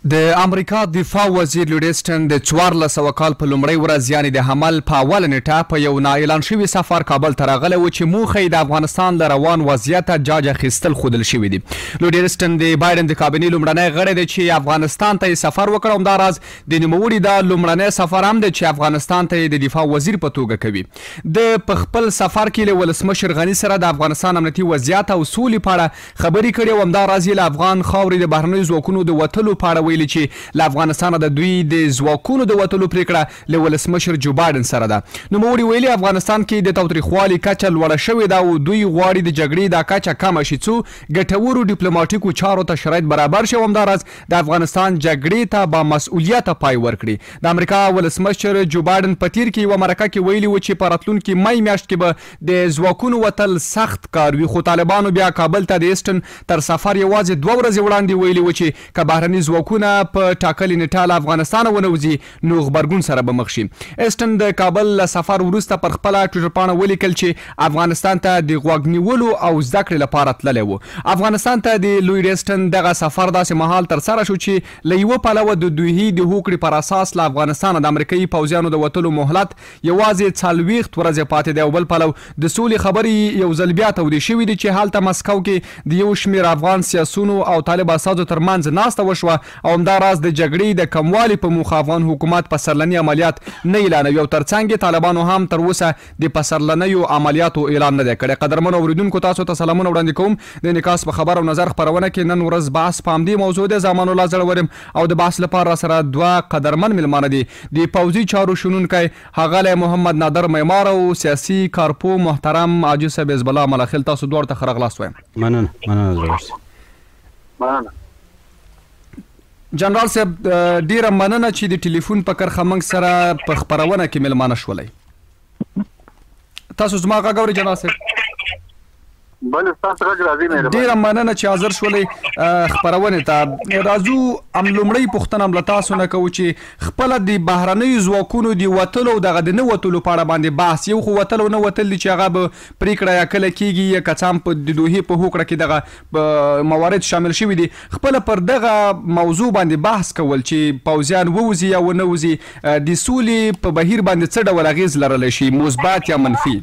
د امریکا دفاع وزیر لیډسټن د 1400 کال په لومړۍ ورځ یعنې د حمل په اوله نیټه په یو نااعلان شوي سفر کابل ته راغلی و چې موخه یې د افغانستان له روان وضعیته جاج اخیستل ښودل شوي دي. لیډسټن د بایډن د کابینې لومړنی غړی دی چې افغانستان ته یې سفر وکړ. همداراز د نوموړي دا لومړنی سفر هم دی چې افغانستان ته یې د دفاع وزیر په توګه کوي. د په خپل سفر کې له ولسمشر غني سره د افغانستان امنیتي وضعیت او سولې په اړه خبرې کړې او همداراز یې له افغان خاورې د بهرنیو ځواکونو د وتلو په اړه ویلي چې له افغانستانه د دوی د ځواکونو د وتلو پرېکړه له ولسمشر جوبایډن سره ده. نوموړي ویلي افغانستان کې د تاوتریخوالي کچه لوړه شوې ده او دوی غواړي د جګړې دا کچه کمه شي څو ګټورو ډیپلوماټیکو چارو ته شرایط برابر شي او همداراز د افغانستان جګړې ته با مسؤلیته پای ورکړي. د امریکا ولسمشر جوبایډن په تیر کې یوه مرکه کې ویلي و چې په راتلونکي مای میاشت کې به د ځواکونو وتل سخت کار وي، خو طالبانو بیا کابل ته د ایسټن تر سفر یوازې 2 ورځې وړاندې ویلي و چې که بهرني ځواکونه په ټاکلې نیټه له افغانستانه ونوځي نو غبرګون سره به مخ شي. ایسټن د کابل له سفر وروسته پر خپله ټویټر پاڼه ولیکل چې افغانستان ته د غوږ نیولو او زده کړې لپاره تللی و. افغانستان ته د لوی ایسټن دغه سفر داسې مهال ترسره شو چې له یوه پلوه د دوی د هوکړې پر اساس له افغانستانه د امریکایي پوځیانو د وتلو مهلت یوازې 40 ورځې پاتې دی او بل پلو د سولې خبرې یو ځل بیا تودې شوي دي چې هلته مسکو کې د یو شمېر افغان سیاسونو او طالب اساسو ترمنځ ناسته وشوه او همداراز د جګړې د کموالي په موخه افغان حکومت پسرلني عملیات نه اعلانوي او ترڅنګ طالبانو هم تر اوسه د پسرلنیو عملیاتو اعلان نه دی کړی. قدرمنو اوریدونکو تاسو ته سلامونه وړاندې کوم. د انعکاس په خبر او نظر خپرونه کې نن ورځ بحث په همدې موضوع دی. زمان الله زړورم او د بحث لپاره سره 2 قدرمن ملمانه دي. د پوځي چارو شنونکی ښاغلی محمد نادر معمار او سیاسي کارپو محترم حاجي صاحب حزب الله ملخیل، تاسو دواړو ته ښه راغلاست وایم. مننه جنرال صاحب، ډیره مننه چې د ټلیفون په کرښه موږ سره په خپرونه کې ملمانه شولئ. تاسو زما غږ اورئ جنرال صاحب؟ بله، ستاسو غږ راځي. ډیره مننه چې حاضر شولئ خپرونې ته. راځو لومړۍ پوښتنه هم له تاسو نه کوو چې خپله د بهرنیو ځواکونو د وتلو او دغه د نه وتلو په اړه باندې بحث، یو خو وتل او نه وتل دي چې هغه به پرېکړه یا کله کېږي یا که څه هم په د دوحې په هوکړه کې دغه موارد شامل شوي دي. خپله پر دغه موضوع باندې بحث کول چې پوځیان ووځي یا ونه وځي د سولې په بهیر باندې څه ډول اغېز لرلی شي، مثبت یا منفي؟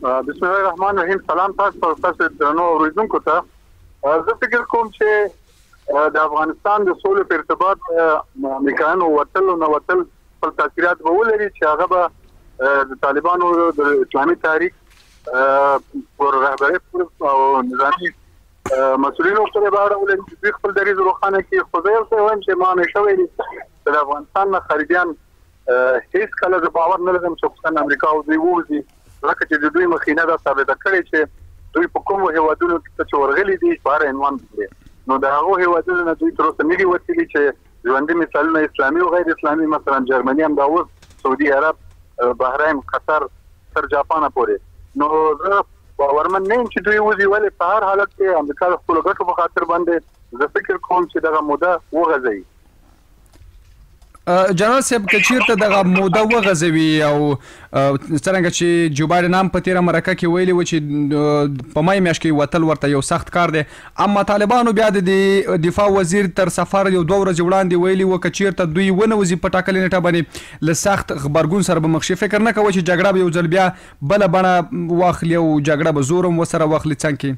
بسم الله الرحمن الرحیم. سلام تاسو درنو اوریدونکو ته. زه فکر کوم چې د افغانستان د سولې په ارتباط امریکایانو وتل او نه وتل خپل تاثیرات به ولري چې هغه به د طالبانو د اسلامي تحریک پر رهبرۍ او نظامي مسؤلینو پورې به اړه ولري چې دوی خپل دریځ روښانه کړي. خو زه یو څه وایم چې ما همیشه ویلي چې د افغانستان نه خارجیان هېڅ کله زه باور نه لرم چې خصوصا امریکا او دوی ووځي، ځکه چې د دوی مخینه دا ثابته کړې چې دوی په کومو هیوادونو کې چې ورغلي دي په هر عنوان کړي، نو د هغو هیوادونو نه دوی تر اوسه نه دي وتلي چې ژوندي مثالونه اسلامي او غیر اسلامي، مثلا جرمني هم دا اوس، سعودي عرب، بحرین، قطر تر جاپانه پورې. نو زه باورمن نه یم چې دوی وځي، ولې په هر حالت کې امریکا د خپلو ګټو په خاطر باندې زه فکر کوم چې دغه موده وغځوي. جنرال صاحب، که چیرته دغه موده وغځوي او څرنګه چې جو بایډن هم په تیره مرکه کې ویلي و چې په مای میاشت کې وتل ورته یو سخت کار دی، اما طالبانو بیا د دفاع وزیر تر سفر یو 2 ورځې وړاندې ویلي و که چیرته دوی ونه وځي په ټاکلې نیټه باندې له سخت غبرګون سره به مخ شي. فکر نه کوئ چې جګړه به یو ځل بیا بله بڼه واخلي او جګړه به زور هم ورسره واخلي څنګ کې؟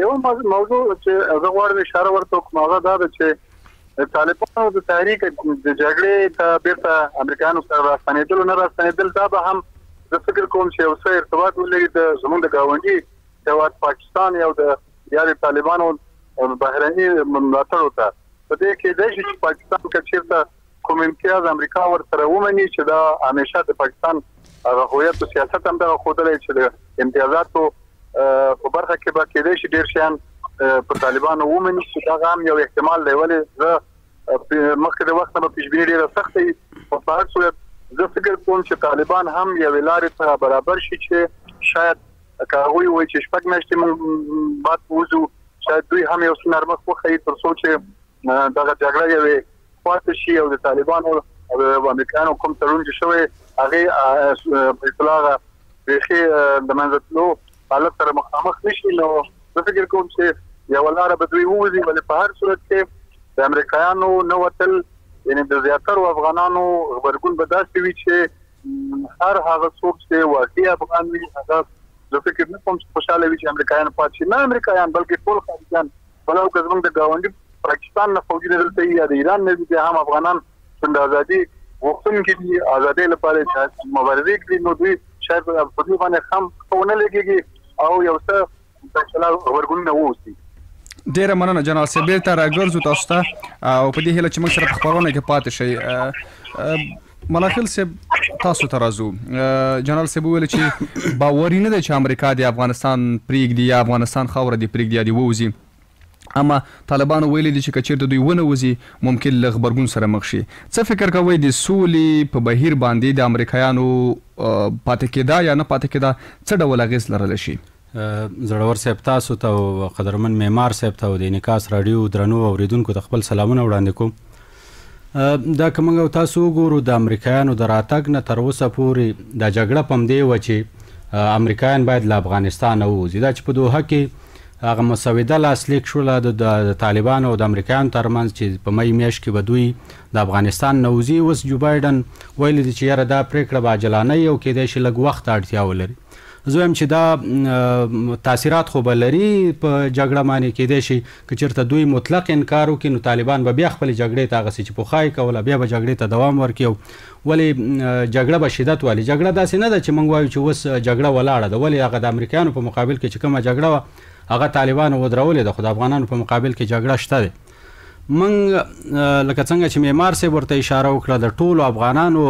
یو موضوع چې زه غواړم اشاره ورته وکړم هغه دا ده چې د طالبانو د تحریک د جګړې ته بیرته امریکایانو سره راستنېدل او نه راستنېدل، دا به هم زه فکر کوم چې یو څه ارتباط ولري د زموږ د ګاونډي هېواد پاکستان یا د طالبانو بهرني ملاتړو ته. په دې کې کېدای شي چې پاکستان که چېرته کوم امتیاز امریکا ورسره ومني چې دا همیشه د پاکستان هغه هویت او سیاست هم دغه ښودلی چې د امتیازاتو په برخه کې به کېدای شي ډېر شیان په طالبانو ومني چې دغه هم یو احتمال دی. ولې زه مخکې د وخت نه به پیشبیني ډېره سخته وي، خو په هر صورت زه فکر کوم چې طالبان هم یوې لارې ته برابر شي چې شاید که هغوی وایي چې 6 میاشتې موږ بعد ووځو، شاید دوی هم یو څه نرمښت وښیي تر څو چې دغه جګړه یوې خواته شي او د طالبانو او د امریکایانو کوم تړون چې شوی هغې په اصطلاح بیخي د منځه تلو حالت سره مخامخ نه شي. نو زه فکر کوم چې یوه لاره به دوی ووځي، ولې په هر صورت کې د امریکایانو نه وتل یعنې د زیاترو افغانانو غبرګون به داسې وي چې هر هغه څوک چې واقعي افغان وي هغه زه فکر نه کوم چې خوشحاله وي چې امریکایان پاتې شي. نه امریکایان بلکې ټول خارجیان، ولا که زموږ د ګاونډي پاکستان نه فوجي دلته یا د ایران نه دي، هم افغانان د ازادي غوښتونکي دي، ازادۍ لپاره مبارزې کوي، نو دوی شاید په دې باندې هم ونه لګېږي او یو څه فیصله غبرګونونه واوسي. ډیره مننه جنرال صاحب، بیرته راګرځو تاسو ته او په دې هیله چې موږ سره په خپرونه کې پاتې شئ. ملاخیل صاحب تاسو ته راځو. جنرال صاحب وویل چې باوري نه دی چې امریکا د افغانستان پرېږدي یا افغانستان خاوره دې پرېږدي یا دې ووځي، اما طالبانو ویلي دي چې که چېرته دوی ونه وځي ممکن له غبرګون سره مخ شي. څه فکر کوئ د سولې په بهیر باندې د امریکایانو پاتې کېدا یا نه پاتې کېدا څه ډول اغېز لرلی شي؟ زړور صاحب تاسو ته او قدرمن معمار صاحب ته او د انعکاس راډیو درنو اوریدونکو ته خپل سلامونه وړاندې کوم. دا که موږ تاسو وګورو د امریکایانو د راتګ نه تر اوسه پورې دا جګړه په همدې وه چې امریکایان باید له افغانستانه ووځي. دا چې په دوحه کې هغه مسوده لاسلیک شوله د طالبانو او د امریکایانو ترمنځ چې په مۍ میاشت کې به دوی د افغانستان نه وځي. اوس جوبایډن ویلي دي چې یاره دا پرېکړه به عاجلانه وي او کیدای شي لږ وخت اړتیا ولري. زه وایم چې دا تاثیرات خو به لري په جګړه باندې، کیدای شي که چېرته دوی مطلق انکار وکړي نو طالبان به بیا خپلې جګړې ته هغسې چې پخوا یې کوله بیا به جګړې ته دوام ورکړي. ولې جګړه به شدت والي. جګړه داسې نه ده چې موږ وایو چې اوس جګړه ولاړه ده، ولې هغه د امریکایانو په مقابل کې چې کومه جګړه وه هغه طالبانو ودرولې ده، خو د افغانانو په مقابل کې جګړه شته ده. موږ لکه څنګه چې معمار صاحب ورته اشاره وکړه د ټولو افغانانو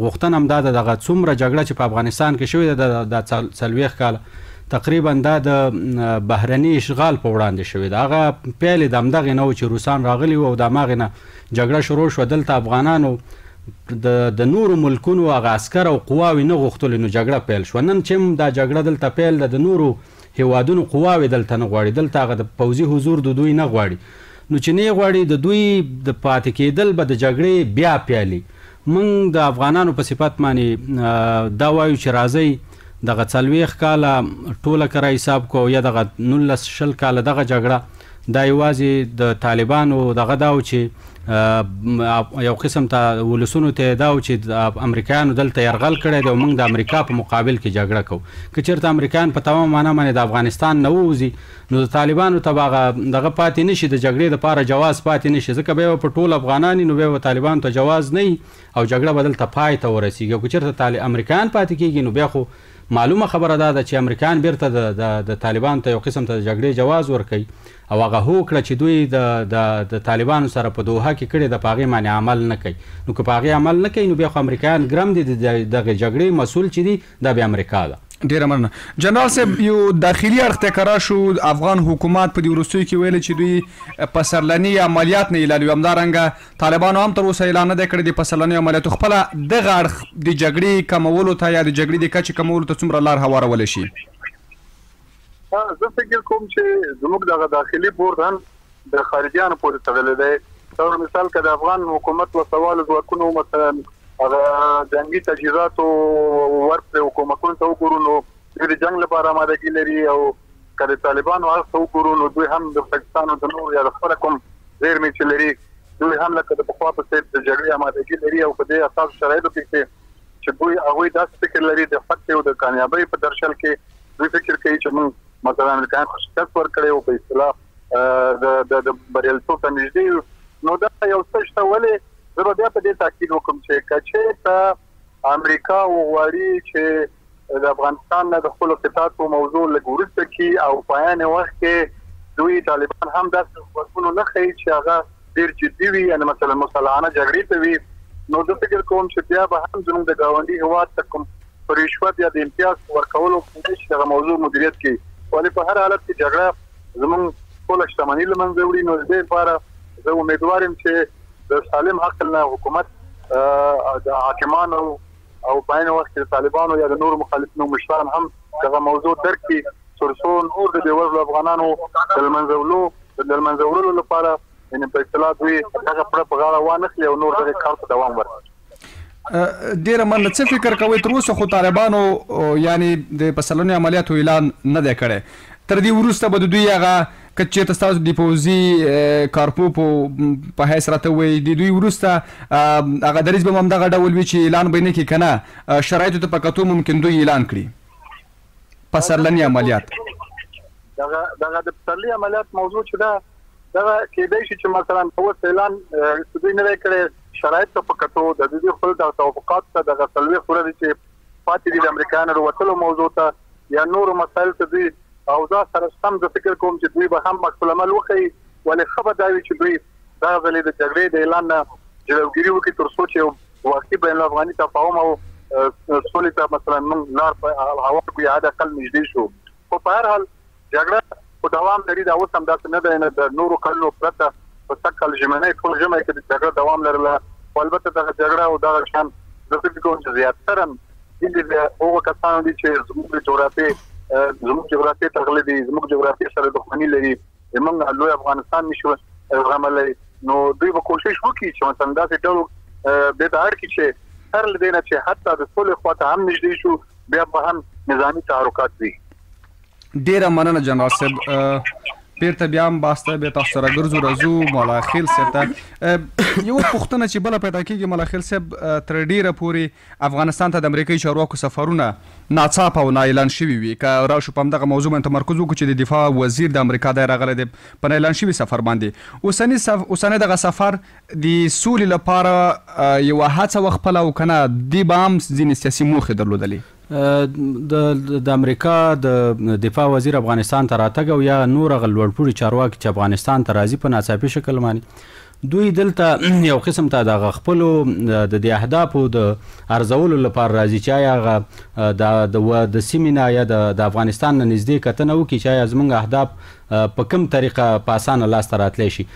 غوښتنه همدا ده دغه څومره جګړه چې په افغانستان کې شوې ده د 40 کاله تقریبا دا د بهرني اشغال په وړاندې شوې ده. هغه پیل د همدغې نه و چې روسان راغلي وو او د هماغې نه جګړه شروع شوه. دلته افغانانو د نورو ملکونو هغه عسکر او قواوې نه غوښتلې نو جګړه پیل شوه. نن چې دا جګړه دلته پیل ده د نورو هیوادونو قواوې دلته نه غواړي، دلته هغه د پوځي حضور د دوی نه غواړي. نو چې نه غواړي د دوی د پاتې کېدل به د جګړې بیا پیالي. موږ د افغانانو په صفت باندې دا وایو چې راځئ دغه 40 کاله ټوله کره حساب کو یا دغه 19-20 کاله دغه جګړه دا یوازې د طالبانو دغه دا و چې یو قسم ته ولسونو ته دا و چې د امریکایانو دلته یرغل کړی دی او موږ د امریکا په مقابل کې جګړه کوو. که چېرته امریکایان په تمام معنا باندې د افغانستان نه ووځي نو د طالبانو ته به دغه پاتې نه شي، د جګړې دپاره جواز پاتې نه شي، ځکه بیا به په ټول افغانان وي نو بیا به طالبانو ته جواز نه وي او جګړه به دلته پای ته ورسېږي. او که چېرته امریکایان پاتې کېږي نو بیا خو معلومه خبره ده چې امریکایان بیرته د طالبانو ته یو قسم ته د جګړې جواز ورکوي او هغه هوکړه چې دوی د طالبانو سره په دوحه کې کړې ده په هغې باندې عمل نه کوي. نو که په هغې عمل نه کوي نو بیا خو امریکایان ګرم دي، دغه جګړې مسؤل چې دي دا بیا امریکا ده. ډیره مننه جنرال صاحب. یو داخلي اړخ ته کره شو، افغان حکومت په دې وروستیو کې ویلي چې دوی پسرلني عملیات نه اعلانوي، همدارنګه طالبانو هم تر اوسه اعلان نه دی کړی د پسرلني عملیاتو. خپله دغه اړخ د جګړې کمولو ته یا د جګړې د کچې کمولو ته څومره لار هوارولی شي؟ زه فکر کوم چې زموږ دغه داخلي بورډ هم د خارجیانو پورې تړلی دی. طور مثال که د افغان حکومت وسوالو ځواکونو مثلا هغه جنګي تجهیزاتو ورکړې حکومتونو ته وګورو نو دوی د جنګ لپاره آمادګي لري، او که د طالبانو اړخ ته وګورو نو دوی هم د پاکستان او د نورو یا د خپله کوم زیرمې چې لري دوی هم لکه د پخوا په څېر د جګړې آمادګي لري. او په دې اساسو شرایطو کې چې دوی هغوی داسې فکر لري د فتح او د کامیابۍ په درشل کې دوی فکر کوي چې موږ مثلا امریکایان خو شکست ورکړی او په اصطلاح د بریالیتوب ته نږدې یو. نو دا یو څه شته. ولې زه به بیا په دې تاکید وکړم چې که چېرته امریکا وغواړي چې د افغانستان نه د خپلو قطعاتو موضوع لږ وروسته کړي او په عین وخت کې دوی طالبان هم داسې غبرګون ونه ښیي چې هغه ډېر جدي وي، یعنې مثلا مسلحانه جګړې ته وي، نو زه فکر کوم چې بیا به هم زموږ د ګاونډي هېواد ته کوم په رشوت یا د امتیاز ورکولو کولی شي دغه موضوع مدیریت کړي. ولې په هر حالت کې جګړه زموږ ټوله شتمني له منځه وړي. نو د دې لپاره زه امیدوار یم چې د سالم عقل نه حکومت د حاکمانو او په عین وخت کې د طالبانو یا د نورو مخالفینو مشران هم دغه موضوع درک کړي تر څو نور د بېوزلو افغانانو د لمنځه وړلو لپاره یعنې په اصطلاح دوی دغه پړه په غاړه وانخلي او نور دغې کار ته دوام ورکړي. ډیره مننه. څه فکر کوئ تر اوسه خو طالبانو یعنې د پسرلني عملیاتو اعلان نه دی کړی، تر دې وروسته به د دوی هغه که چېرته ستاسو د پوځي کارپوپو په حیث راته وایي د دوی وروسته هغه دریځ به هم همدغه ډول وي چې اعلان به یې نه کړي که نه شرایطو ته په کتو ممکن دوی اعلان کړي پسرلني عملیات دغه د پسرلي عملیات موضوع چې ده دغه کېدای شي چې مثلا اوس اعلان دوی نه دی کړی شرایط ته په کتو د دوی خپل د توافقات ته دغه څلوېښت ورځې چې پاتې دي د امریکایانو د وتلو موضوع ته یا نورو مسایلو ته دوی اوضاع سره سم زه فکر کوم چې دوی به هم عکس العمل وښیي ولې ښه به دا وي چې دوی دغه ځلې د جګړې د اعلان نه جلوګیري وکړي تر څو چې یو واقعي بین الافغاني تفاهم او سولې ته مثلا موږ لار په هوا کړو یا حد اقل نږدې شو خو په هر حال جګړه په دوام لري دا اوس هم داسې نه دی نه د نورو کلونو پرته په سږ کال ژمنی ټول ژمی کې د جګړه دوام لرله خو البته دغه جګړه او دغه شیان زه فکر کوم چې زیاتره د هغو کسانو دي چې زموږ جغرافیې ته غلي دي زموږ جغرافیې سره دښمني لري زموږ لوی افغانستان نشو زغملی نو دوی به کوشش وکړي چې مثلا داسې ډول دې ته اړ کړي چې هر له دې نه چې حتی د سولې خوا ته هم نږدې شو بیا به هم نظامي تحرکات وي ډیره مننه جنرال صاحب بیرته بیا هم باسته بیا تاسو سره ګرځو راځو مولا خیل صاحب ته یوه پوښتنه چې بله پیدا کېږي مولا خیل صاحب تر ډیره پورې افغانستان ته د امریکایي چارواکو سفرونه ناڅاپه او نااعلان شوي وي که راشو په همدغه موضوع باندې تمرکز وکړو چې د دفاع وزیر د امریکا دی راغلی دی په نااعلان شوي سفر باندې اوسنی دغه سفر د سولې لپاره یوه هڅه وخپله او که نه دې به هم ځینې سیاسي موخې درلودلې د امریکا د دفاع وزیر افغانستان ته راتګ او یا نور هغه لوړپوړي چارواکي چې افغانستان ته راځي په ناڅاپي شکل باندې دوی دلته یو قسم ته دغه خپلو د دې اهدافو د ارزولو لپاره راځي چې آیا هغه د سیمې نه یا د افغانستان نه نږدې کتنه وکړي چې آیا زموږ اهداف په کوم طریقه په اسانه لاسته راتلی شي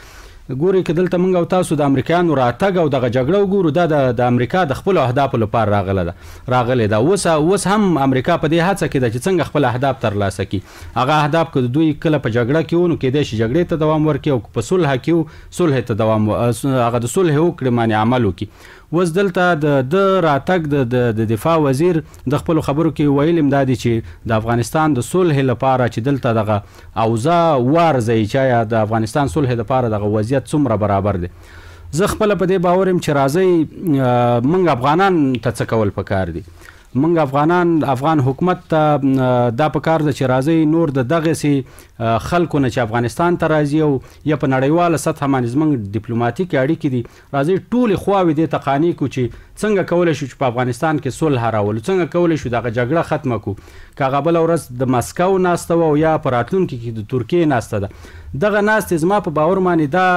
ګوري که دلته موږ او تاسو د امریکایانو راتګ او دغه جګړه وګورو دا د امریکا د خپلو اهدافو لپاره راغلی ده اوس هم امریکا په دې هڅه کې ده چې څنګه خپل اهداف ترلاسه کړي هغه اهداف که دوی کله په جګړه کې وو نو کېدای شي جګړې ته دوام ورکړي او په صلح کې وو صلح ته دوام هغه د صلح وکړي معنې عمل وکړي اوس دلته د راتګ د دفاع وزیر د خپلو خبرو کې ویلیم دا دي چې د افغانستان د صلح لپاره چې دلته دغه اوضاع وارزوي چې آیا د افغانستان صلح لپاره دغه وضعیت څومره برابر دی زه خپله په دې باور یم چې راځئ موږ افغانان ته څه کول پکار دي موږ افغان حکومت ته دا پکار ده چې راځي نور د دغسې خلکو نه چې افغانستان ته راځي او یا په نړیواله سطحه باندې زموږ ډیپلوماتیکې اړیکې دي راځي ټولې خواوې دې ته قانع کړو چې څنګه کولی شو چې په افغانستان کې صلح راولو څنګه کولی شو دغه جګړه ختمه کړو که هغه بله ورځ د مسکو ناسته وه او یا په راتلونکي کې د ترکیې ناسته ده دغه ناستې زما په باور باندې دا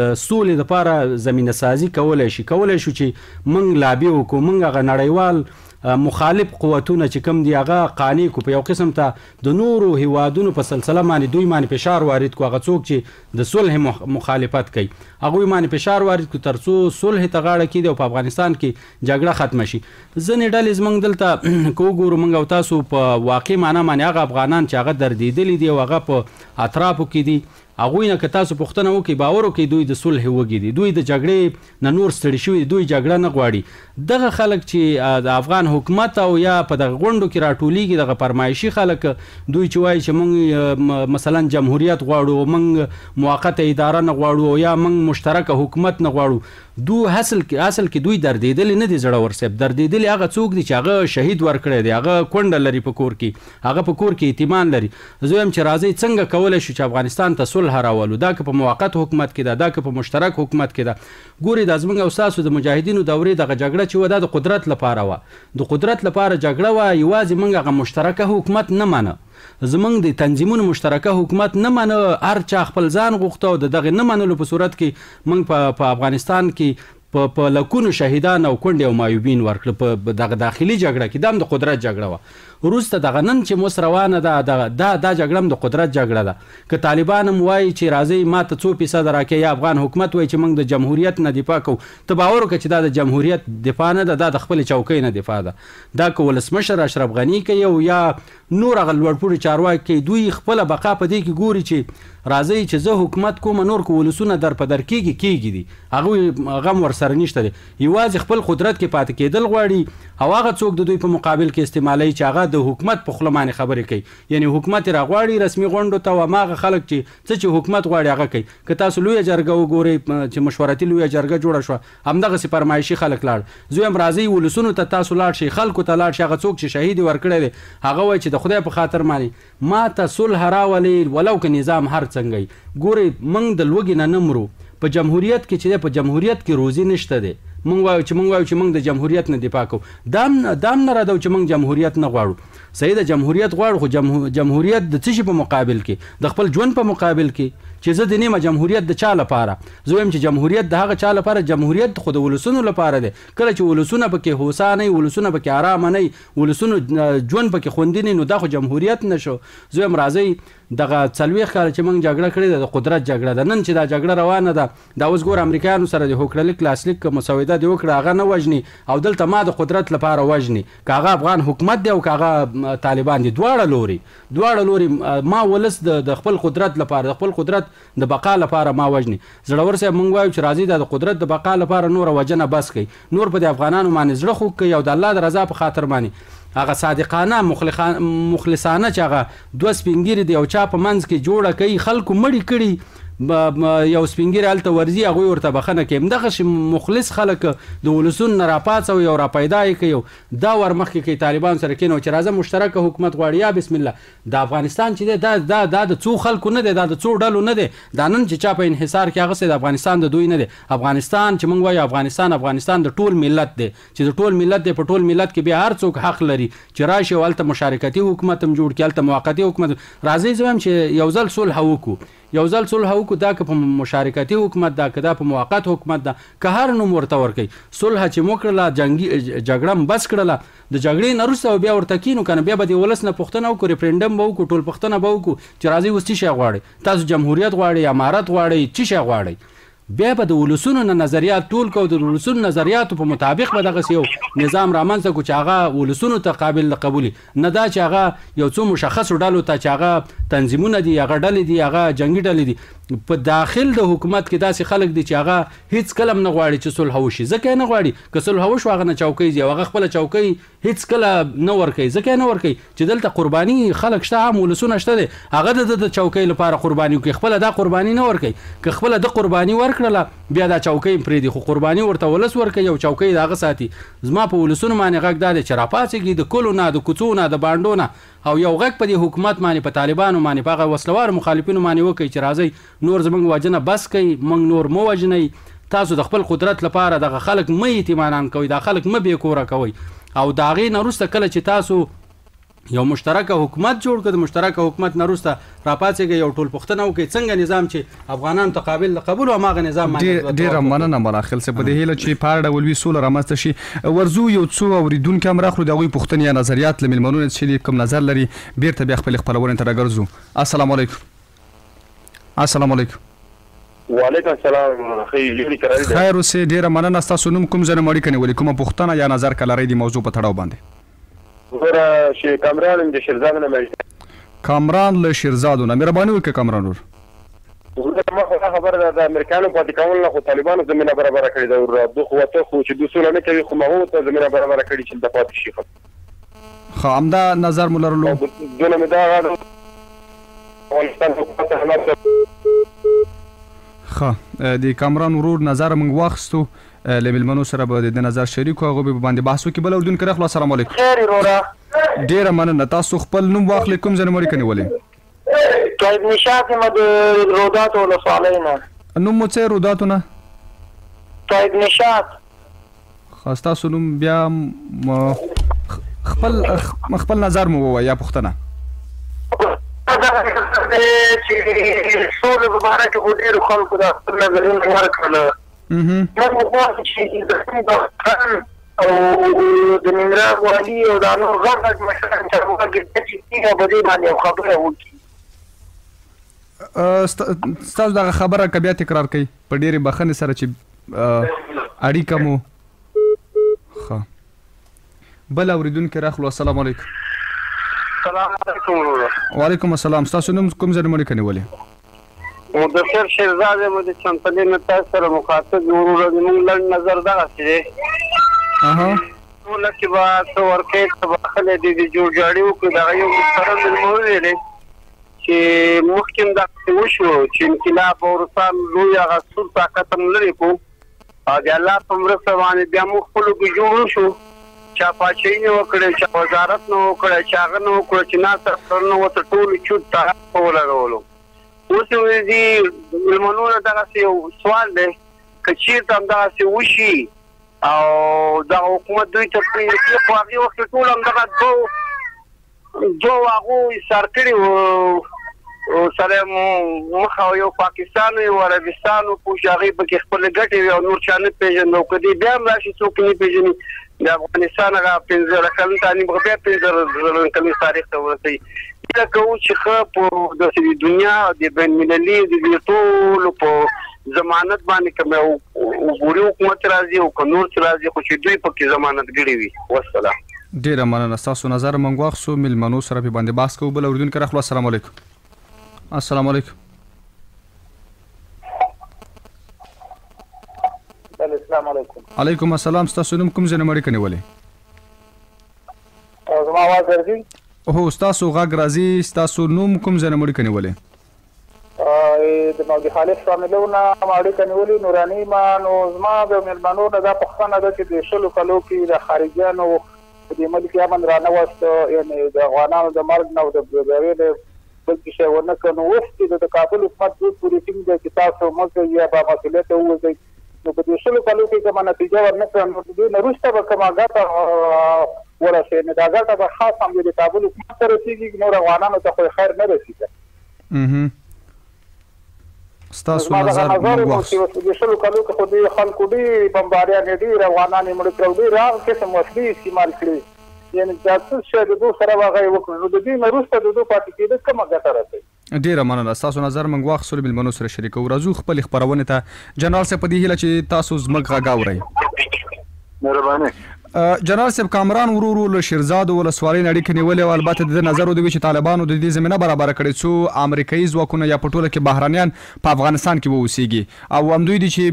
د سولې لپاره زمینه سازي کولی شي چې موږ لابي وکړو موږ هغه نړیوال مخالف قوتونه چې کوم دی هغه قانع کو په یو قسم ته د نورو هیوادونو په سلسله باندې دوی باندې فشار وارد کو هغه څوک چې د صلح مخالفت کوي هغوی باندې فشار وارد کو تر څو صلح ته غاړه کیږي او په افغانستان کې جګړه ختمه شي ځینې ډلې زموږ دلته که وګورو موږ او تاسو په واقع معنا باندې هغه افغانان چې هغه دردېدلي دي او هغه په اطرافو کې دي هغوی نه که تاسو پوښتنه وکړئ باور وکړئ دوی د صلح وږي دي دوی د جګړې نه نور ستړي شوي دوی جګړه نه غواړي دغه خلک چې د افغان حکومت او یا په دغه غونډو کې راټولیږي دغه فرمایشي خلک دوی چې وایي چې موږ مثلا جمهوریت غواړو موږ موقته اداره نه غواړو او یا موږ مشترکه حکومت نه غواړو دوی اصل کې دوی دردېدلي نه دي زړور صاحب دردېدلي هغه څوک دي چې هغه شهید ورکړی دی هغه کونډه لري په کور کې هغه په کور کې یتیمان لري زه وایم چې راځئ څنګه کولی شو چې افغانستان ته صلح راولو دا که په موقت حکومت کې ده دا که په مشترک حکومت کې ده ګورئ دا زموږ او ستاسو د مجاهدینو دورې دغه جګړه چې وه دا د قدرت لپاره وه د قدرت لپاره جګړه وه یوازې موږ هغه مشترکه حکومت نه منه زمونږ د تنظیمونو مشترکه حکومت نه منه هر چا خپل ځان غوښته او د دغه نه منلو په صورت کې موږ په افغانستان کې په لکونو شهیدان او کونډې او مایوبین ورکړه په دغه داخلي جګړه کې دا هم د قدرت جګړه وه وروسته دغه نن چې موس روانه ده دا جګړه هم د قدرت جګړه ده که طالبان هم وایي چې راځئ ما ته 2% راکړئ یا افغان حکومت وایي چې موږ د جمهوریت نه دفاع کوو ته باور وکړه چې دا د جمهوریت دفاع نه ده دا د خپلې چوکۍ نه دفاع ده دا که ولسمشر اشرف غني کوي او یا نور هغه لوړپوړي چارواکي کوي دوی خپله بقا په دې کې ګوري چې راځئ چې زه حکومت کوم نور که ولسونه در په در کېږي دي هغوی غم ورسره ورسره نشته دی یوازې خپل قدرت کې پاتې کېدل غواړي او هغه څوک د دوی په مقابل کې استعمالوي چې هغه د حکومت په خوله باندې خبرې کوي یعنی حکومت یې راغواړي رسمي غونډو ته او هماغه خلک چې حکومت غواړي هغه کوي که تاسو لویه جرګه وګورئ چې مشورتي لویه جرګه جوړه شوه همدغسې فرمایشي خلک لاړ زه هم راځئ ولسونو ته تاسو لاړ شئ خلکو ته لاړ شئ هغه څوک چې شهید یې ورکړی دی هغه وایي چې د خدای په خاطر باندې ما ته صلح راولئ ولو که نظام هر څنګه وي ګورئ موږ د لوږې نه نه مرو په جمهوریت کې چې دی په جمهوریت کې روزي نشته دی موږ وایو چې موږ د جمهوریت نه دفاع کوو دام نه راځو چې موږ جمهوریت نه غواړو صحیح د جمهوریت غواړو خو جمهوریت د څه شي په مقابل کې د خپل ژوند په مقابل کې چې زه د نیمه جمهوریت د چا لپاره زه وایم چې جمهوریت د هغه چا لپاره جمهوریت خو د ولسونو لپاره دی کله چې ولسونه پکې هوسا نه وي ولسونه پکې ارامه نه وي ولسونو ژوند پکې خوندي نه وي نو دا خو جمهوریت نشو زه وایم راځئ دغه 40 کاله چې موږ جګړه کړې ده د قدرت جګړه ده نن چې دا جګړه روانه ده دا اوس ګور امریکایانو سره د هوکړلیک لاسلیک مسوده دی وکړه هغه نه وژني او دلته ما د قدرت لپاره وژني که هغه افغان حکومت دی او که هغه طالبان دي دواړه لوري ما ولس د خپل قدرت لپاره د خپل قدرت د بقا لپاره ما وژني زړور صاحب موږ وایو چې راځي د قدرت د بقا لپاره نور وجنه بس کوي نور په د افغانانو باندې زړه خوږ کوي او د الله د رضا په خاطر باندې هغه صادقانه مخلصانه چې هغه دوه سپینګیري دی او چا په منځ کې جوړه کوي خلکو مړی کړي یو سپینګیری هلته ورځي هغوی ورته بخښنه کوي همدغسې مخلص خلک د ولسونو نه راپاڅوي او راپیدا یې کوي دا ور مخکې کوي طالبان سره کېنو چې راځه مشترکه حکومت غواړي یا بسم الله د افغانستان چې دی دا د څو خلکو نه دی دا د څو ډلو نه دی دا نن چې چا په انحصار کې هغسې د افغانستان د دوی نه دی افغانستان چې موږ وایو افغانستان د ټول ملت دی چې د ټول ملت دی په ټول ملت کې بیا هر څوک حق لري چې راشي او هلته مشارکتي حکومت هم جوړ کړي هلته موقتي حکومت راځئ زه وایم چې یو ځل صلح وکړو دا که په مشارکتي حکومت ده که دا په موقت حکومت ده که هر نوم ورته ورکوي صلح چې مو کړله جګړه بس کړله د جګړې نه وروسته بیا ورته کینو که نه بیا به د ولس نه پوښتنه وکړو ریفرنډم به وکړو ټول پوښتنه به وکړو چې راځئ اوس څه شی غواړئ تاسو جمهوریت غواړئ امارت غواړئ څه شی غواړئ بیا به د ولسونو نه نظریات ټول کو د ولسونو نظریاتو په مطابق به دغسې یو نظام رامنځته کړو چې هغه ولسونو ته قابل قبولي نه دا چې هغه یو څو مشخصو ډلو ته چې هغه تنظیمونه دي هغه ډلې دي هغه جنګي ډلې دي په داخل د حکومت کې داسې خلک دي چې هغه هیڅ کله نه غواړي چې صلح وشي ځکه یې نه غواړي که صلح وشو هغه نه چوکۍ ځي او هغه خپله چوکۍ هیڅ کله نه ورکوي ځکه یې نه ورکوي چې دلته قرباني خلک شته عام ولسونه شته دی هغه د چوکۍ لپاره قرباني وکړي خپله دا قرباني نه ورکوي که خپله د قرباني ورکړله بیا دا چوکۍ پرېږدي خو قرباني ورته ولس ورکوي او چوکۍ د هغه ساتي زما په ولسونو باندې غږ دا دی چې راپاڅېږي د کلو نه د کوڅو نه د بانډو نه او یو غږ په دې حکومت باندې په طالبانو باندې په هغه وسلوار مخالفینو باندې وکړي چې راځئ نور زموږ وجنه بس کوي موږ نور مو وژنئ تاسو د خپل قدرت لپاره دغه خلک مه اطمینان کوئ دا خلک مه بېکوره کوئ او د هغې نه وروسته کله چې تاسو یو مشترکه حکومت جوړ کړ د مشترکه حکومت نه وروسته راپاڅېږئ یو ټول پوښتنه وکړئ څنګه نظام چې افغانانو ته قابل د قبول هماغه نظام ډېره مننه مراخل صاحب په دې هیله چې په هر ډول وي سوله رامنځته شي ورځو یو څو اورېدونکي هم راخلو د هغوی پوښتنې یا نظریات له مېلمنو چې کوم نظر لري بېرته بیا خپلې خپرونې ته راګرځو السلام علیکم وعلیکم السلام خیر اوسې ډېره مننه ستاسو نوم کوم ځای نه مو اړیکه نیولې کومه پوښتنه یا نظر که لرئ د موضوع په تړاو باندې کامران له شیرزاد نه کامران له شیرزادو نه مهرباني وکړئ کامران ورور ما خبره ده د امریکایانو پاتې کول نه خو طالبانو زمینه برابره کړې ده دو قوته خو چې دوی سوله نه کوي خو مغو ته زمینه برابره کړي چې د پاتې شي خو همدا نظر مو لرلو دونه مې دا افغانستان حکومت حالات ښه د کامران ورور نظر موږ واخیستو له مېلمنو سره به د نظر شریک هغوی به باندې بحث وکړي بل اورېدونکی راغلو السلام علیکم خیر وروره ډېره مننه تاسو خپل نوم واخلئ کوم ځای نه مو اړیکه نیولې طیب نشاط یم د روداتو ولسوالۍ نه نوم مو څه روداتو نه طیب نشاط ښه ستاسو نوم بیا خپل نظر مو ووایه یا پوښتنه چې سولې په باره کې خو ډېرو خلکو دا خپل نظرونه ورکړله موږ غواړو چې د او د ننګرهار والي او دا نور غټ مشران چارواکي داسې کېږي په دې باندې خبره وکړي ستاسو دغه خبره که بیا تکرار کوي په ډېرې بخښنې سره چې اړیکه مو ښه بل اورېدونکی راخلو السلام علیکم السلام علیکم وروره وعلیکم السلام ستاسو نوم کوم ځای نه مو اړیکه نیولې مدثر شیرزاد یم د چمتلې نه تاسو سره مخاطب ورور زموږ لنډ نظر دغسې دی ټوله کې به څه ورکې څه به خلک دي د جوړجاړي وکړو دغه یو محترم مېلمه وویلې چې مخکې هم دغسې وشو چې انقلاب او روسان لوی هغه سور طاقت هم لرې کړو او د الله په مرسته باندې بیا موږ خپلو کې جوړ شو چا پاچاهي نه وکړې چا وزارت نه وکړه چې هغه نه وکړه چې ناصر سر نه ورته ټولو چوت ته په ولګولو اوس یې دي مېلمنو نه دغسې یو سوال دی که چېرته هم دغسې وشي او دغه حکومت دوی ته پرېږدي خو هغې وخت کې ټول هم دغه دوه هغو ایسار کړي وو سره مخ او یو پاکستان و یو عربستان و پوه شي هغې پکې خپلې ګټې وي او نور چا نه پېژني او که دې بیا هم راشي څوک نه پېژني د افغانستان هغه 15 کلن تعلیم بیا 15 کلن تاریخ ته ورسوي هیله کوو چې ښه په داسې دنیا د بین المللي د دې ټولو په ضمانت باندې که عبوري حکومت راځي او که نور څه راځي خو چې دوی پکې ضمانتګړي وي والسلام. ډېره مننه ستاسو نظر موږ واخیستو مېلمنو سره پې باندې بحث کوو بل اورېدونکی راخلو السلام علیکم. السلام علیکم. السلام علیکم. علیکم السلام. ستاسو نوم کوم ځای نه مړې کنیولې؟ زما آواز راځي؟ هو ستاسو غږ راځي. ستاسو نوم کوم ځای نه مړې کنیولې؟ د مولوي خالد فامیلو نه مړې کنیولې نوراني ما نو زما د مېلمنو نه دا پوښتنه ده چې د شلو کلو کې د خارجیانو په دې ملک امن رانوسته یعنې د افغانانو د مرګ نه او د بېګاوۍ نه بل څه شی ونه کړ نو اوس چې د کابل حکومت دوی پورې ټینګ دی چې تاسو موږ یا با مسؤلیت ووځئ نو په دې شلو کلو کې کومه نتیجه ورنه کړه نو د دوی نه وروسته به کومه ګټه ورسوي نو دا ګټه به خاص هم د کابل حکومت ته رسېږي نور افغانانو ته خو خیر نه رسېږي. ستاسو نظر موږ واخیستو. د شلو کلو کې خو دوی خلکو ډېر بمباریانې ډېر افغانان یې مړه کړل ډېر هغه قسم وسلې استعمال کړي یعنې دا څه شی د دوی سره هغه یې وکړو نو د دوی نه وروسته د دوی پاتې کېده کومه ګټه رسوي. ډېره مننه. ستاسو نظر موږ واخیستو مېلمنو سره شریکوو. راځو خپلې خپرونې ته. جنرال صاحب په دې هیله چې تاسو زموږ غږ اورئ. مهرباني. جنرال صاحب کامران ورو له شیرزاد ولسوالۍ نه اړیکې نیولې او البته د نظر ودوي چې طالبانو د دې زمینه برابره کړې څو امریکایي ځواکونه یا په ټوله کې بهرنیان په افغانستان کې واوسیږي او همدوی دي چې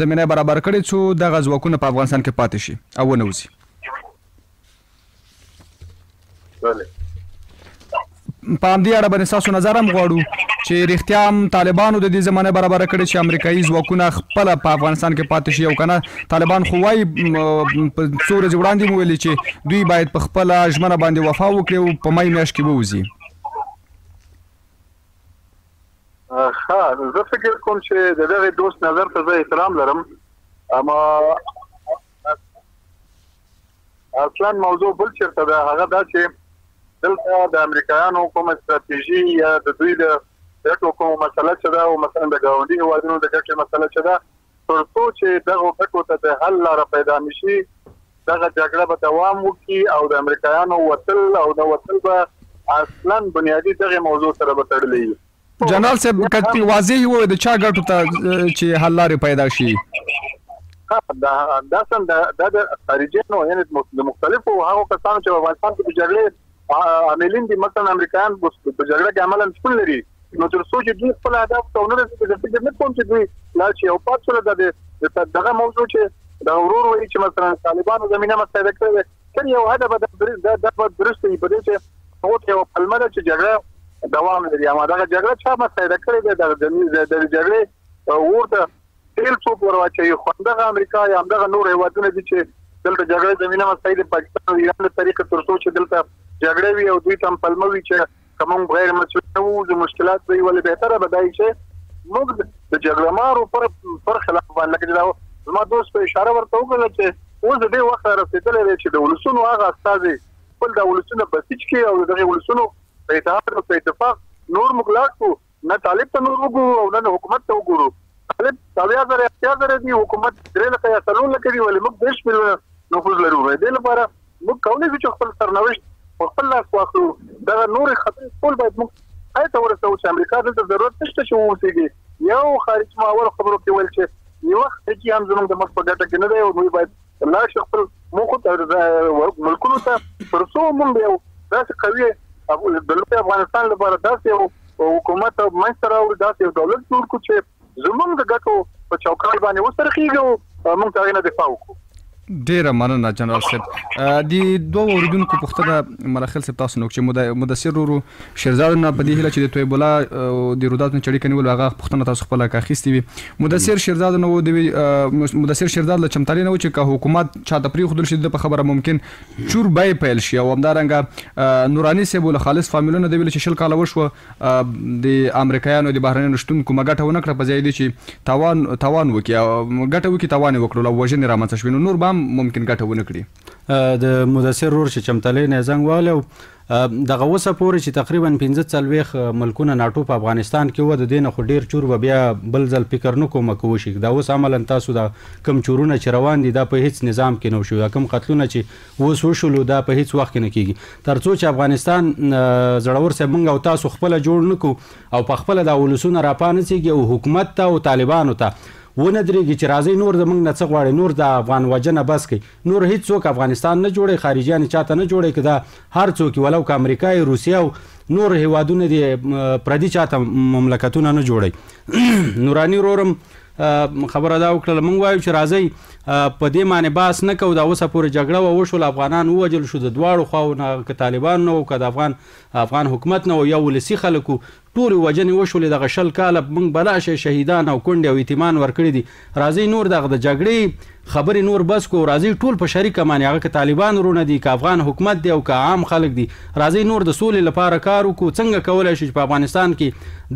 زمینه برابره کړې څو دغه ځواکونه په افغانستان کې پاتې شي او ونه وځي. په همدې اړه باندې ستاسو نظر هم غواړو چې رښتیا هم طالبانو د دې زمانه برابره کړې چې امریکایي ځواکونه خپله په افغانستان کې پاتې شي او که نه طالبان خو وایي په څو ورځې وړاندې مو ویلي چې دوی باید په خپله ژمنه باندې وفا وکړي او په مای میاشت کې ووځي. ښه زه فکر کوم چې د دغې دوست نظر ته زه احترام لرم اما اصلا موضوع بل چېرته ده هغه دا چې دلته د امریکایانو کومه ستراتیژي یا د دوی د ګټو کومه مسله چې ده او مثلا د ګاونډي هېوادونو د ګټې مسله چې ده تر څو چې دغو ګټو ته د حل لاره پیدا نه شي دغه جګړه به دوام وکړي او د امریکایانو وتل او د وتل به اصلا بنیادي دغې موضوع سره به تړلی وي. جنرال صاحب که واضح ووایي د چا ګټو ته چې حل لارې پیدا شي؟ دا سم دا د خارجیانو یعنې د مختلفو هغو کسانو چې په افغانستان کې د جګړې عاملین دي مثلا امریکایان په جګړه کې عملا شتون لري نو تر څو چې دوی خپل اهداف ته ونه رسېږي زه فکر نه کوم چې دوی لاړ شي او پات شوله دغه موضوع چې د ورور وایي چې مثلا طالبانو زمینه مساعده کړې ده تر یو حده به دا به درسته وي په دې چې هغو ته یوه پلمه ده چې جګړه دوام لري اما دغه جګړه چا مساعده کړې ده د جګړې اور ته تیل څوک ور واچوي خو همدغه امریکا یا همدغه نور هېوادونه دي چې دلته جګړې زمینه مسایل د پاکستان او ایران له طریقه تر څو چې دلته جګړې وي او دوی ته هم پلمه وي چې که موږ غیر مسؤل نه وو د مشکلات به وي ولې بهتره به دا وي چې موږ د جګړه مارو پر خلاف باندې لکه دا زما دوست په اشاره ورته وکړله چې اوس د دې وخت را رسېدلی دی چې د ولسونو هغه استازي خپل دا ولسونه بسیج کړي او د دغې ولسونو په اتحاد او په اتفاق نور موږ لاړ کړو نه طالب ته نور وګورو او نه حکومت ته وګورو. طالب 70,000 80,000 دي حکومت 3 لکه یا 4 لکه دي ولې موږ 10 میلیونه نفوذ لرو د دې لپاره موږ کولی شو چې خپل سرنوشت په خپل لاس واخلو دغه نورې خطرې ټول باید موږ هغې ته ورسوو چې امریکا دلته ضرورت نشته چې واوسېږي یو خارجي ماول خبرو کې ویل چې یوه خارجي هم زموږ د ملک په ګټه کې نه دی او دوی باید لاړ شي خپل موخو ته ملکونو ته تر څو موږ یو داسې قوي د لوی افغانستان لپاره داسې یو حکومت منځته راوړو داسې یو دولت جوړ کړو چې زموږ د ګټو په چوکاټ باندې وڅرخېږي او موږ د هغې نه دفاع وکړو. ډیره مننه جنرال صاحب. د دوه اوریدونکو پوښتنه ملخل صاحب تاسو نو چې مدثر ورو شیرزاد نه په دې هیله چې د طیب الله د رودات نه چړې کنیول هغه پوښتنه تاسو خپل اخیستې وي. مدثر شیرزاد نو د مدثر شیرزاد له چمتالي نه و چې که حکومت چاته پرېښودل شي د په خبره ممکن چور بای پیل شي او همدارنګه نوراني صاحب له خالص فامیلونه د ویل چې شل کاله وشوه د امریکایانو د بهرنیو شتون کومه ګټه ونه کړه په ځای دی چې تاوان وکړي ګټه وکړي تاوان یې وکړو او وژنې رامنځته شوې نو نور به ممکن ګټه ونه کړي. د مدثر ورور چې چمتلې نه زنګ واله دغه وسه پورې چې تقریبا 15 ملکونه ناټو په افغانستان کې و د دې نه خو ډېر چور به بیا بل ځل فکر نه کوم که وشي. دا اوس عملا تاسو دا کم چورونه چې روان دي دا په هیڅ نظام کې نه شوي، کم قتلونه چې اوس وشولو دا په هیڅ وخت کې نه کېږي تر څو چې افغانستان زړور صاحب موږ او تاسو خپله جوړ نه کړو او په خپله دا ولسونه راپانڅېږي او حکومت ته او طالبانو ته ونه درېږي چې راځئ نور زموږ نه څه غواړي، نور د افغان وجنه بس کوي، نور هیڅ څوک افغانستان نه جوړوي، خارجیان چاته نه جوړوي، که دا هر څوک ولو که امریکا روسیه او نور هیوادونه دي پردي چاته مملکتونه نه جوړوي. نوراني ورورم خبره دا وکړله موږ وایو چې راځئ په دې معنی باس نه کوو دا اوسه پورې جګړه وشول افغانان ووجل شو د دواړو خواو نه که طالبان نه وو که د افغان حکومت نه وو یا ولسي خلکو ټولې وجنې وشولې دغه 20 کاله موږ بلا شي شهیدان او کونډې او یتیمان ورکړي دي. راځئ نور دغه د جګړې خبرې نور بس کو، راځئ ټول په شریکه معنی هغه که طالبان ورونه دي که افغان حکومت دی او که عام خلک دي راځئ نور د سولې لپاره کار وکړو. څنګه کولی شو چې په افغانستان کې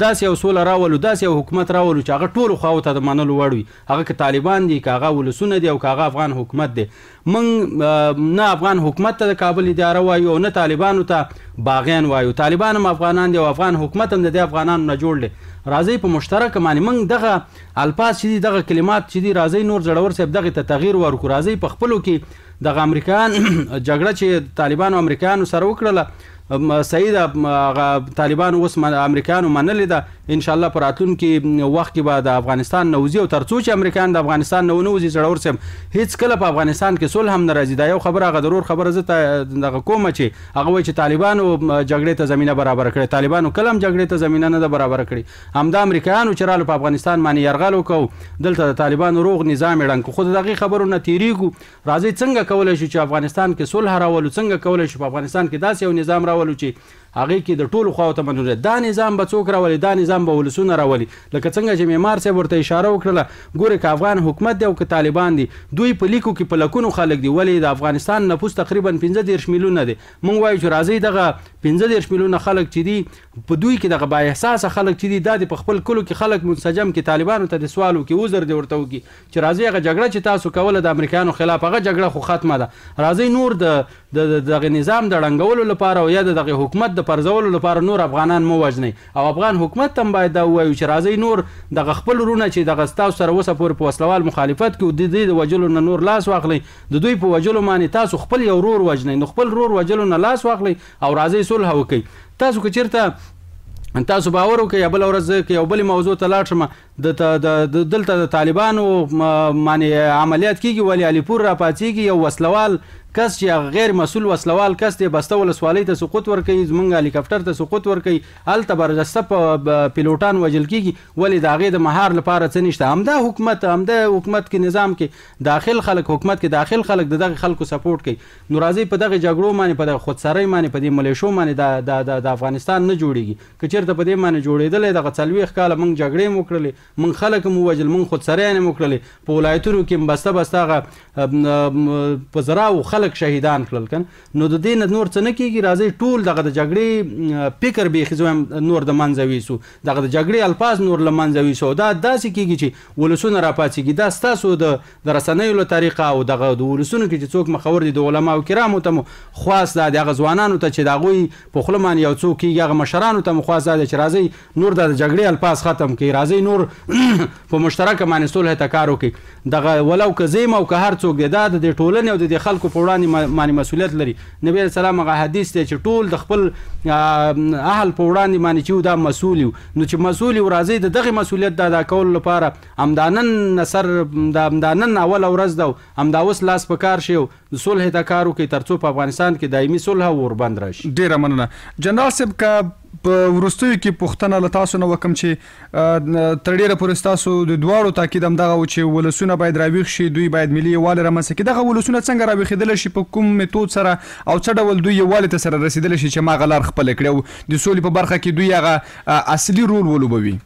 داسې یو سوله راولو داسې یو حکومت راولو چې هغه ټولو خواو ته د منلو وړ وي، هغه که طالبان دي که هغه ولسونه دي او که هغه افغان حکومت دی. موږ نه افغان حکومت ته د کابل اداره وایو او نه طالبانو ته باغیان وایو، طالبان هم افغانان دي او افغان حکومت هم د دې افغانانو نه جوړ دی. راځئ په مشترکه معنی موږ دغه الفاظ چې دي دغه کلمات چې دي راځئ نور زړور صاحب دغه ته تغییر ورکړو. راځئ په خپلو کې دغه امریکایان جګړه چې طالبانو امریکایانو سره وکړله صحیح ده، طالبانو اوس امریکایانو منلې ده، ان شاء الله په راتلونکي وخت کې به د افغانستان نه وځي او تر څو چې امریکایان د افغانستان نه ونه وځي زړور صاحب هیڅ کله په افغانستان کې صلح هم نه راځي. دا یو خبره هغه ضرور خبره زه دغه کومه چې هغه وایي چې طالبانو جګړې ته زمینه برابر کړې، طالبانو کله هم جګړې ته زمینه نه ده برابر کړې، همدا امریکایانو چې راغلو په افغانستان باندې یرغل وکړو دلته د طالبانو روغ نظام یې ړنګ کړو. خو د دغې خبرو نه تېرېږو، راځئ څنګه کولی شو چې افغانستان کې صلح راولو، څنګه کولی شو په افغانستان کې داسې یو نظام راولو چې هغه کې د ټولو خواو ته منلو دا نظام به څوک راولي، دا نظام به ولسونه راولي. لکه څنګه چې معمار صاحب ورته اشاره وکړله ګورې که افغان حکومت دی او که طالبان دي دوی په لیکو کې په لکونو خلک دي، ولې د افغانستان نفوس تقریبا 15 میلیونه دی. موږ وایو چې راځئ دغه 15 میلیونه خلک چې دي په دوی کې دغه با احساسه خلک چې دي دا د په خپل کلو کې خلک منسجم کې طالبانو ته د سوال وکړي عذر دې ورته وکړي چې راځئ هغه جګړه چې تاسو کوله د امریکایانو خلاف هغه جګړه خو ختمه ده، راځئ نور دغه نظام د ړنګولو لپاره او یا دغه حکومت د پرځولو لپاره نور افغانان مو وژنئ او افغان حکومت هم باید دا ووایو چې راځئ نور دغه خپل ورونه چې دغه ستاسو سره اوسه پورې په وسلوال مخالفت کوي د دې د وژلو نه نور لاس واخلئ، د دوی په وژلو باندې تاسو خپل یو ورور وژنئ نو خپل ورور وژلو نه لاس واخلئ او راځئ صلح وکړئ. تاسو که چېرته تاسو باور وکړئ یا بله ورځ که یو بلې موضوع ته لاړ شم دلته د طالبانو باندې عملیات کېږي ولې علیپور راپاڅېږي یو وسلوال کس چې غیر مسؤل وسلوال کس دی بسته ولسوالۍ ته سقوط ورکوي، زمونږ هلیکاپټر ته سقوط ورکوي، هلته برجسته پیلوټان وژل کېږي، ولې د هغې د مهار لپاره څه نشته. همدا حکومت کې نظام کې داخل خلک حکومت کې داخل خلک د دغه خلکو سپورټ کوي. نو راځئ په دغه جګړو باندې په دغه خودسرۍ باندې په دې ملیشو باندې د افغانستان نه جوړېږي. که چېرته په دې باندې جوړېدلی دغه 40 کاله موږ جګړې هم وکړلې، موږ خلک هم ووژل، موږ خودسریان هم وکړلې، په ولایتونو کې هم بسته هغه په زراو خلک شهیدان کړل کنه. نو د دې نه نور څه نه کېږي، راځئ ټول دغه د جګړې فکر بیخي زه هم نور د منځه ویسو، دغه د جګړې الفاظ نور له منځه ویسو. دا داسې کېږي چې ولسونه راپاڅېږي، دا ستاسو د رسنیو له طریقه او دغه د ولسونو کې چې څوک مخور دي د علماو کرامو ته مو خواست دا د هغه ځوانانو ته چې د هغوی په خوله باندې یو څوک کېږي هغه مشرانو ته مو خواست دا دی چې راځئ نور د جګړې الفاظ ختم کړئ، راځئ نور په مشترکه باندې صلح ته کار وکړئ. دغه ولو که زه یم او که هر څوک دی دا د دې ټولنې او د دې خلکو په وړاندې باندې مسؤلیت لري. نبی علیه السلام هغه حدیث دی چې ټول د خپل اهل په وړاندې باندې چې دا مسؤول یو، نو چې مسؤول یو راځئ د دغه مسؤلیت د ادا کولو لپاره همدا نن اوله ورځ ده همدا اوس لاس په کار شي او د صلح ته کار وکړئ تر څو په افغانستان کې دایمي صلح وربند راشي. ډېره مننه جنرال صاحب. که په وروستیو کې پوښتنه له تاسو نه وکم چې تر ډیره پورې ستاسو د دواړو تاکید همدغه و چې ولسونه باید راویښ شي، دوی باید ملي یووالی رامنځته کړي. دغه ولسونه څنګه راویښېدلی شي، په کوم میتود سره او څه ډول دوی یووالي ته سره رسېدلی شي چې هغه لار خپله کړي او د سولې په برخه کې دوی هغه اصلي رول ولوبوي؟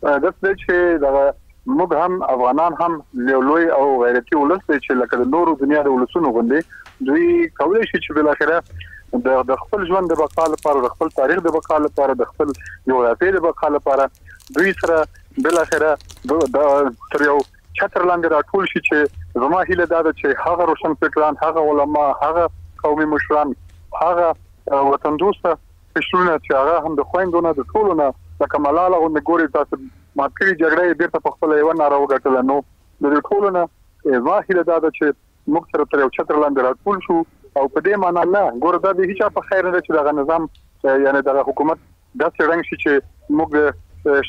داسې چې دغه موږ هم افغانان هم لوی او غیرتي ولس دی چې لکه د نورو دنیا د ولسونو غوندې دوی کولی شي چې بالاخره د خپل ژوند د بقا لپاره، د خپل تاریخ د بقا لپاره، د خپل جغرافیې د بقا لپاره دوی سره بالاخره تر یو چتر لاندې راټول شي. چې زما هیله دا ده چې هغه روشن فکران، هغه علما، هغه قومي مشران، هغه وطن دوسته قشرونه چې هغه هم د خویندو نه د ټولو نه لکه ملاله غوندې ګوري تاسو مات کړي جګړه یې بیرته په خپله یوه ناره وګټله. نو د دې ټولو نه زما هیله دا ده چې موږ سره تر یو چتر لاندې راټول شو او په دې معنا نه ګوره دا د هیچا په خیر نه ده چې دغه نظام یعنې دغه حکومت داسې ړنګ شي چې موږ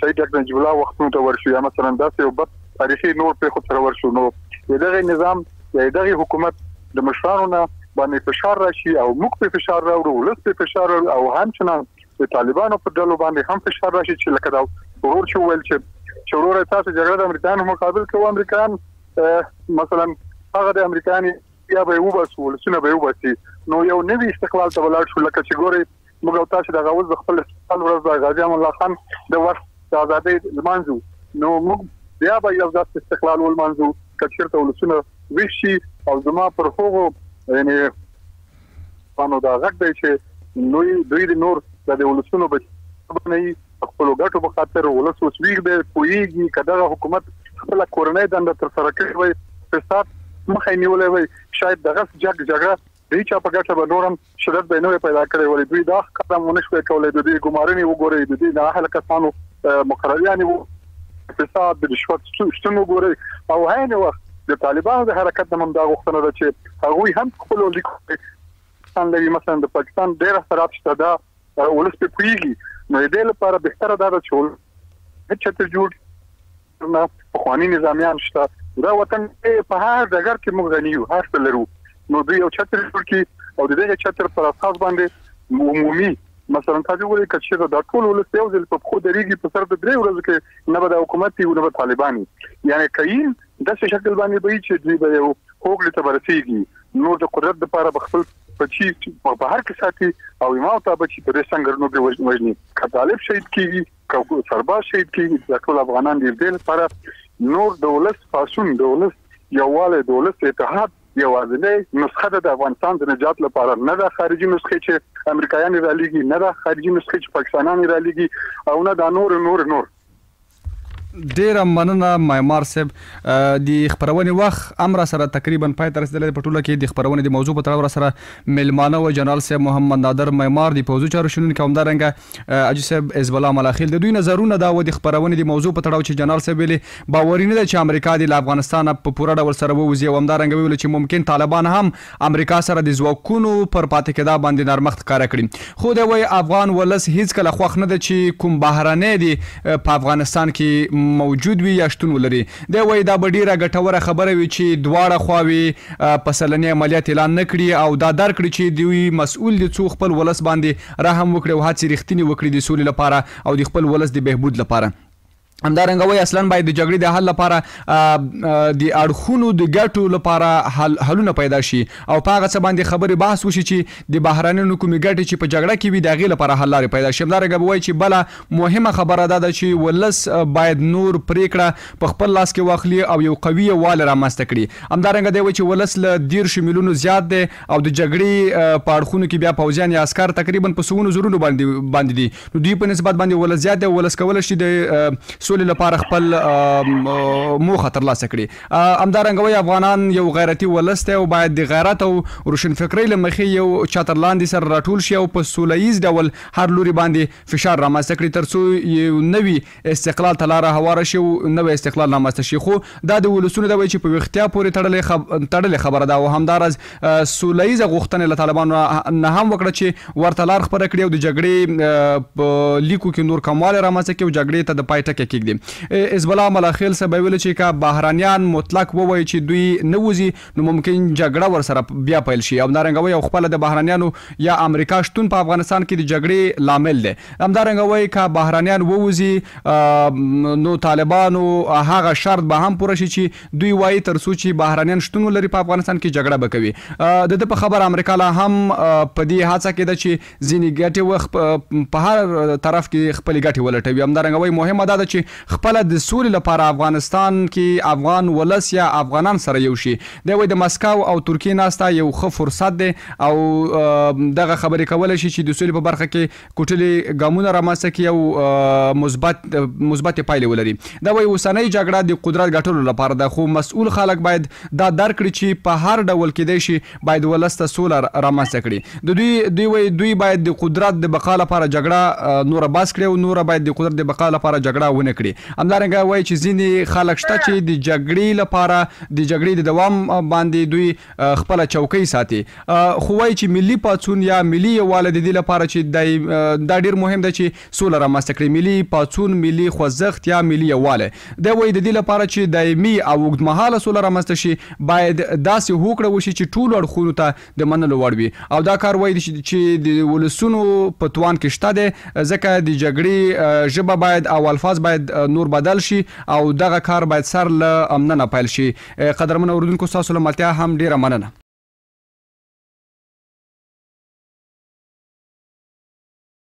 شهید ډاکټر نجیب الله وختونو ته ورشو یا مثلا داسې یو بد تاریخي نور پرېښود سره ورشو. نو د دغه نظام یا دغه حکومت د مشرانو نه باندې فشار راشي او موږ په فشار راوړو، ولس په فشار راوړو او همچنان د طالبانو په ډلو باندې هم فشار راشي چې لکه دا ورور چې وویل چې ورور تاسو جګړه د امریکایانو مقابل کوو، امریکایان مثلا هغه د امریکایان یا به وباسو، ولسونه به وباسي. نو یو نوی استقلال ته ولاړ شو لکه چې ګورئ موږ او تاسو دغه اوس د خپل استقلال ورځ د غازي امان الله خان د وخت د ازادۍ لمانځو. نو موږ بیا به یو داسې استقلال ولمانځو که چېرته ولسونه ویښ شي او زما پر هغو یعنې پانو دا غږ دی چې دوی د نور د ولسونو بچي خپلو ګټو په خاطر ولس اوس ویښ دی، پوهېږي که دغه حکومت خپله کورنۍ دنده ترسره کړې وای، فساد مخه یې نیولی وای، شاید دغه جګړه د هېچا په ګټه به نور هم شدت به یې نه وی پیدا کړی ولی دوی دا ښکار هم ونه شوی کولی. د دوی ګمارنې وګورئ، د دوی نااهله کسانو مقرریانې وو، فساد د رشوت شتون وګورئ او عین وخت د طالبانو د حرکت نه هم دا غوښتنه ده چې هغوی هم خپلو لیکو لري. مثلا د پاکستان ډېر اثرات شته، دا ولس پرې پوهېږي. نو د دې لپاره بهتره دا ده چې هېڅ چتر جوړ نه، پخواني نظامیان شته، دا وطن په هر ډګر کې موږ غني یو، هر څه لرو. نو دوی یو چتر جوړ کړي او د دغه چتر پر اساس باندې عمومي مثلا تاسو وایي چې دا ټول ولس یو ځل په خو درېږي په سر د 3 ورځې کې نه به د حکومت وي نه به طالبان یعنی کین داسې شکل باندې به چې دوی به یو هوګل ته ورسیږي. نو د قدرت لپاره بخپل بچي په هر کې ساتي او امام ته بچي په څنګه نو وژني، که طالب شهید کیږي، که سرباز شهید کیږي، د ټول افغانان دی د لپاره نور دولت پاسون دولت یواله دولت اتحاد یوازینی نسخه د افغانستان د نجات لپاره نه د خارجي نسخه چې امریکایان را لېږي، نه د خارجي نسخه چې پاکستانیان را لېږي او نه د نور. ډیره مننه معمار صاحب. د خبرونې وخت امر سره تقریبا پای ته رسیدلی په ټوله کې د خبرونې د موضوع په تړاو سره میلمانه و جنرال صاحب محمد نادر معمار د پوځي چارو شنونکي، همدارنګه اجي صاحب حزب الله ملاخیل. د دوی نظرونه دا و د خبرونې د موضوع په تړاو چې جنرال صاحب ویلي باوري نه ده چې امریکا د افغانستان په پوره ډول سره ووځي او همدارنګه ویل چې ممکن طالبان هم امریکا سره د ځواکونو پر پاتې کېدا باندې نرمښت ښکاره کړي. خو دی وایي افغان ولس هیڅکله خوښ نه ده چې کوم بهرنی دی په افغانستان کې موجود وي یا شتون ولري. دی وایي دا به ډیره ګټوره خبره وي چې دواړه خواوې په سلنې عملیات اعلان نه کړي او دا درک کړي چې دوی مسؤل دي څو خپل ولس باندې رحم وکړي او هڅې رښتینې وکړي د سولې لپاره او د خپل ولس د بهبود لپاره. همدارنګه وایي اصلا باید د جګړې د حل لپاره د اړخونو د ګټو لپاره حلونه پیدا شي او په هغه څه باندې خبرې بحث وشي چې د بهرنیو کومې ګټې چې په جګړه کې وي د هغې لپاره حل لارې پیدا شي. همدارنګه به وایي چې بله مهمه خبره دا ده چې ولس باید نور پرېکړه په خپل لاس کې واخلي او یو قوي یووالی رامنځته کړي. همدارنګه دی وایي چې ولس له 10 میلیونو زیات دی او د جګړې په اړخونو کې بیا پوځیان یا عسکر تقریبا په سوونو زرونو باندې دي. نو دوی په نسبت باندې ولس زیات دی، ولس کولی شي د سولې لپاره خپل موخه ترلاسه کړي. همدارنګه وایي افغانان یو غیرتي ولس دی او باید د غیرت او روشنفکرۍ له مخې یو چتر لاندې سره راټول شي او په سوله ییز ډول هر لوري باندې فشار رامنځته کړي تر څو یو نوي استقلال ته لاره هواره شي او نوی استقلال رامنځته شي. خو دا د ولسونو دی وایي چې په وختیا پورې تړلې خبره ده او همداراز سوله ییزه غوښتنې له طالبانو نه هم وکړه چې ورته لار خپره کړي او د جګړې په لیکو کې نور کموالی رامنځته کړي او جګړې ته د پای ټکی کېږدي. حزب الله ملاخیل صاحب ویل چې که بهرنیان مطلق ووایي چې دوی نه وځي نو ممکن جګړه ورسره بیا پیل شي او همدارنګه وایي او خپله د بهرنیانو یا امریکا شتون په افغانستان کې د جګړې لامل دی. همدارنګه وایي که بهرنیان ووځي نو طالبانو هغه شرط به هم پوره شي چې دوی وایي تر څو چې بهرنیان شتون ولري په افغانستان کې جګړه به کوي. د ده په خبر امریکا لا هم په دې هڅه کې ده چې ځینې ګټې په هر طرف کې خپلې ګټې ولټوي. همدارنګه وایي مهمه دا ده چې خپله د سولې لپاره افغانستان کې افغان ولس یا افغانان سره یو شي. دی وایي د مسکو او ترکیې ناسته یو ښه فرصت دی او دغه خبرې کولی شي چې د سولې په برخه کې کوټلې ګامونه رامنځته کړي او مثبتې پایلې ولري. دا وایي اوسنۍ جګړه د قدرت ګټلو لپاره ده خو مسؤل خلک باید دا درک کړي چې په هر ډول کېدای شي باید ولس ته سوله رامنځته کړي. دوی باید د قدرت د بقا لپاره جګړه نوره بس کړي او نوره باید د قدرت د بقا لپاره جګړه ونه کړي. همدارنګه وایي چې ځینې خلک شته چې د جګړې لپاره د جګړې د دوام باندې دوی خپله چوکۍ ساتي. خو وایي چې ملي پاڅون یا ملي یووالی د دې لپاره چې دا ډېر مهم ده چې سوله رامنځته کړي. ملي پاڅون، ملي خوځښت یا ملي یووالی دی وایي د دې لپاره چې دایمي او اوږدمهاله سوله رامنځته شي باید داسې هوکړه وشي چې ټولو اړخونو ته د منلو وړ وي او دا کار وایي چې د ولسونو په توان کې شته دی ځکه د جګړې ژبه باید او الفاظ باید نور بدل شي او دغه کار باید سر له امنه نه پیل شي. قدرمن اورېدونکو ستاسو له ملتیا هم ډېره مننه.